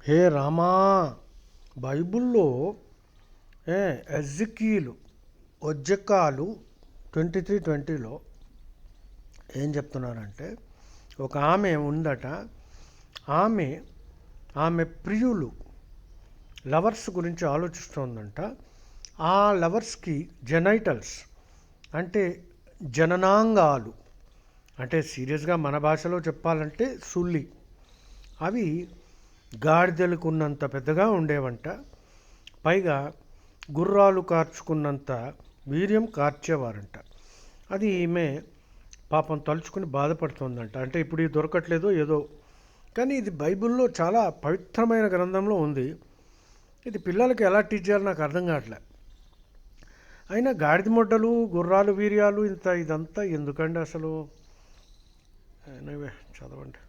హే రామా, బైబిల్లో ఎజ్జికీలు ఒజ్జకాలు 23:20లో ఏం చెప్తున్నారంటే, ఒక ఆమె ఉందట. ఆమె ఆమె ప్రియులు లవర్స్ గురించి ఆలోచిస్తోందంట. ఆ లవర్స్కి జెనైటల్స్ అంటే జననాంగాలు, అంటే సీరియస్గా మన భాషలో చెప్పాలంటే సుల్లి, అవి గాడిదలకు ఉన్నంత పెద్దగా ఉండేవంట. పైగా గుర్రాలు కార్చుకున్నంత వీర్యం కార్చేవారంట. అది ఈమె పాపం తలుచుకుని బాధపడుతుందంట. అంటే ఇప్పుడు ఇది దొరకట్లేదో ఏదో, కానీ ఇది బైబిల్లో చాలా పవిత్రమైన గ్రంథంలో ఉంది. ఇది పిల్లలకి ఎలా టీచ్ చేయాలో నాకు అర్థం కావట్లే. అయినా గాడిద మొడ్డలు, గుర్రాలు వీర్యాలు, ఇదంతా ఎందుకండి అసలు? చదవండి.